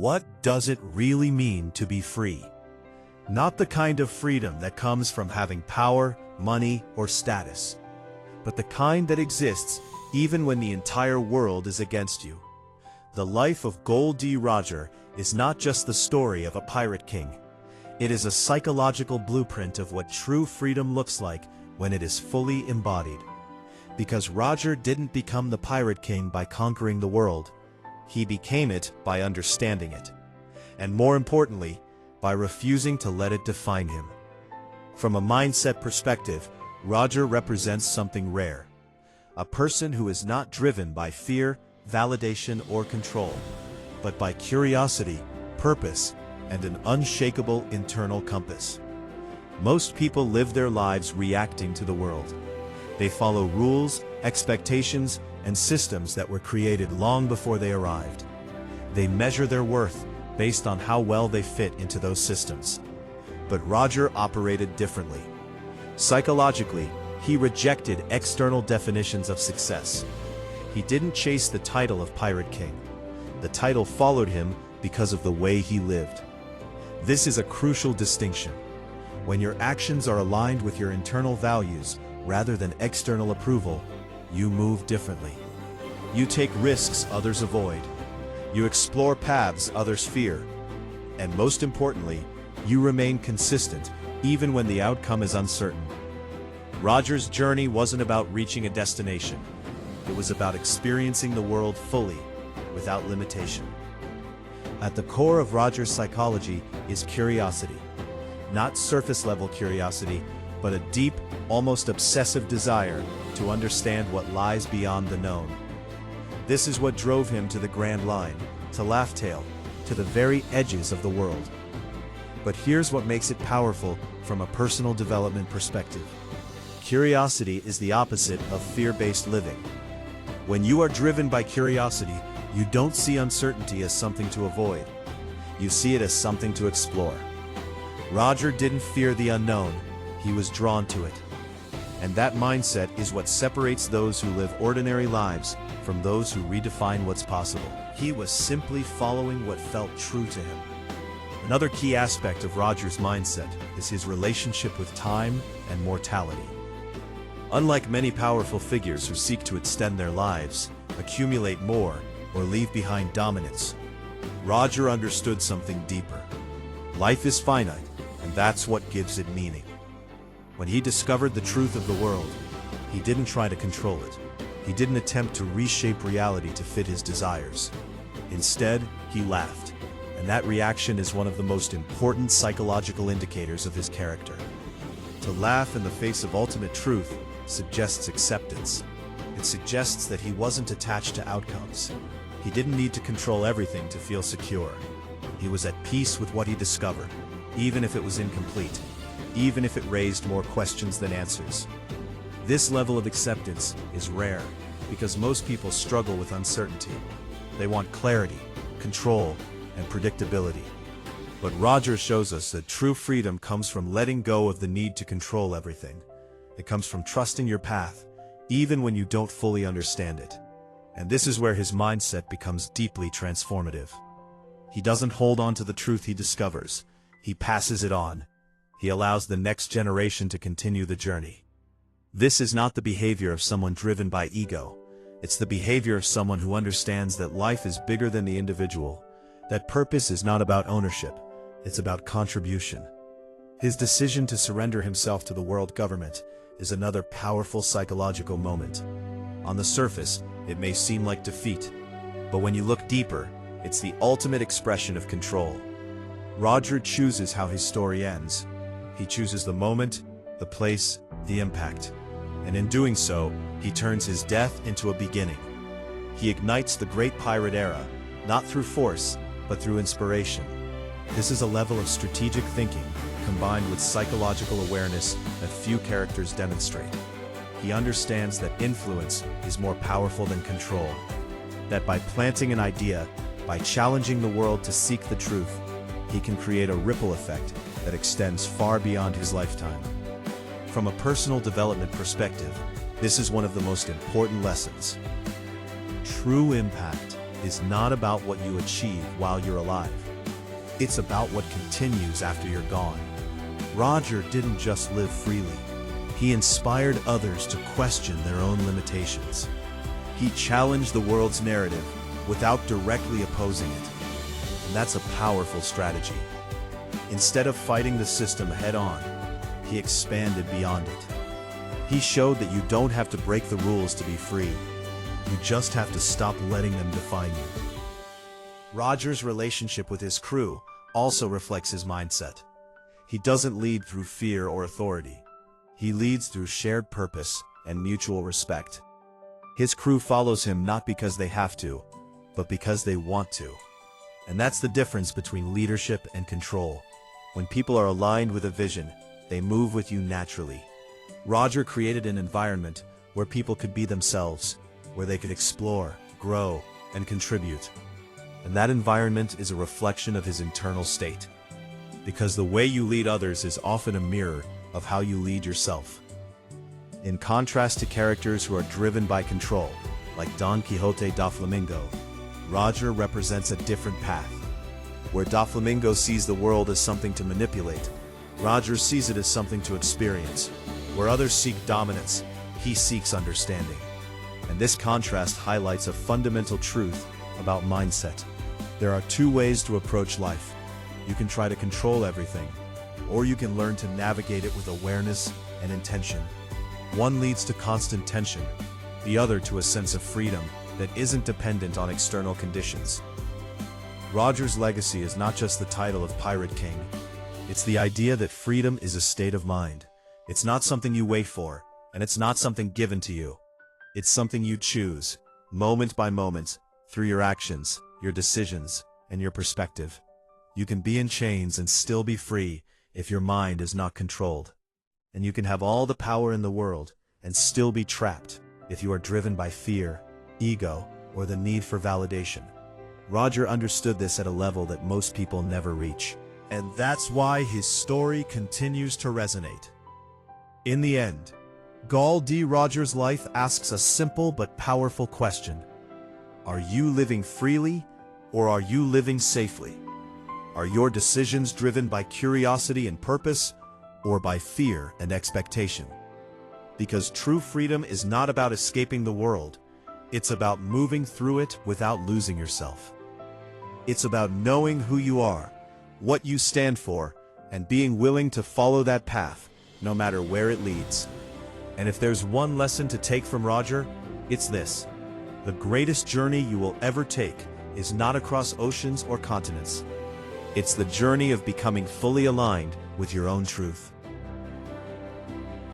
What does it really mean to be free? Not the kind of freedom that comes from having power, money, or status, but the kind that exists even when the entire world is against you. The life of Gol D is not just the story of a pirate king. It is a psychological blueprint of what true freedom looks like when it is fully embodied. Because Roger didn't become the pirate king by conquering the world. He became it by understanding it. And more importantly, by refusing to let it define him. From a mindset perspective, Roger represents something rare. A person who is not driven by fear, validation, or control, but by curiosity, purpose, and an unshakable internal compass. Most people live their lives reacting to the world. They follow rules, expectations, and systems that were created long before they arrived. They measure their worth based on how well they fit into those systems. But Roger operated differently. Psychologically, he rejected external definitions of success. He didn't chase the title of Pirate King. The title followed him because of the way he lived. This is a crucial distinction. When your actions are aligned with your internal values rather than external approval, you move differently. You take risks others avoid. You explore paths others fear. And most importantly, you remain consistent even when the outcome is uncertain. Roger's journey wasn't about reaching a destination. It was about experiencing the world fully, without limitation. At the core of Roger's psychology is curiosity. Not surface-level curiosity, but a deep, almost obsessive desire to understand what lies beyond the known. This is what drove him to the Grand Line, to Laugh Tale, to the very edges of the world. But here's what makes it powerful from a personal development perspective. Curiosity is the opposite of fear-based living. When you are driven by curiosity, you don't see uncertainty as something to avoid. You see it as something to explore. Roger didn't fear the unknown, he was drawn to it. And that mindset is what separates those who live ordinary lives from those who redefine what's possible. He was simply following what felt true to him. Another key aspect of Roger's mindset is his relationship with time and mortality. Unlike many powerful figures who seek to extend their lives, accumulate more, or leave behind dominance, Roger understood something deeper. Life is finite, and that's what gives it meaning. When he discovered the truth of the world, he didn't try to control it. He didn't attempt to reshape reality to fit his desires. Instead, he laughed, and that reaction is one of the most important psychological indicators of his character. To laugh in the face of ultimate truth suggests acceptance. It suggests that he wasn't attached to outcomes. He didn't need to control everything to feel secure. He was at peace with what he discovered, even if it was incomplete, even if it raised more questions than answers. This level of acceptance is rare because most people struggle with uncertainty. They want clarity, control, and predictability. But Roger shows us that true freedom comes from letting go of the need to control everything. It comes from trusting your path, even when you don't fully understand it. And this is where his mindset becomes deeply transformative. He doesn't hold on to the truth he discovers. He passes it on. He allows the next generation to continue the journey. This is not the behavior of someone driven by ego. It's the behavior of someone who understands that life is bigger than the individual, that purpose is not about ownership, it's about contribution. His decision to surrender himself to the world government is another powerful psychological moment. On the surface, it may seem like defeat, but when you look deeper, it's the ultimate expression of control. Roger chooses how his story ends. He chooses the moment, the place, the impact. And in doing so, he turns his death into a beginning. He ignites the great pirate era, not through force, but through inspiration. This is a level of strategic thinking, combined with psychological awareness that few characters demonstrate. He understands that influence is more powerful than control. That by planting an idea, by challenging the world to seek the truth, he can create a ripple effect that extends far beyond his lifetime. From a personal development perspective, this is one of the most important lessons. True impact is not about what you achieve while you're alive. It's about what continues after you're gone. Roger didn't just live freely. He inspired others to question their own limitations. He challenged the world's narrative without directly opposing it. And that's a powerful strategy. Instead of fighting the system head-on, he expanded beyond it. He showed that you don't have to break the rules to be free. You just have to stop letting them define you. Roger's relationship with his crew also reflects his mindset. He doesn't lead through fear or authority. He leads through shared purpose and mutual respect. His crew follows him not because they have to, but because they want to. And that's the difference between leadership and control. When people are aligned with a vision, they move with you naturally. Roger created an environment where people could be themselves, where they could explore, grow, and contribute. And that environment is a reflection of his internal state. Because the way you lead others is often a mirror of how you lead yourself. In contrast to characters who are driven by control, like Don Quixote da Flamingo, Roger represents a different path. Where Doflamingo sees the world as something to manipulate, Roger sees it as something to experience. Where others seek dominance, he seeks understanding. And this contrast highlights a fundamental truth about mindset. There are two ways to approach life. You can try to control everything, or you can learn to navigate it with awareness and intention. One leads to constant tension, the other to a sense of freedom that isn't dependent on external conditions. Roger's legacy is not just the title of Pirate King. It's the idea that freedom is a state of mind. It's not something you wait for, and it's not something given to you. It's something you choose, moment by moment, through your actions, your decisions, and your perspective. You can be in chains and still be free if your mind is not controlled. And you can have all the power in the world and still be trapped if you are driven by fear, ego, or the need for validation. Roger understood this at a level that most people never reach. And that's why his story continues to resonate. In the end, Gol D. Roger's life asks a simple but powerful question. Are you living freely, or are you living safely? Are your decisions driven by curiosity and purpose, or by fear and expectation? Because true freedom is not about escaping the world. It's about moving through it without losing yourself. It's about knowing who you are, what you stand for, and being willing to follow that path, no matter where it leads. And if there's one lesson to take from Roger, it's this. The greatest journey you will ever take is not across oceans or continents. It's the journey of becoming fully aligned with your own truth.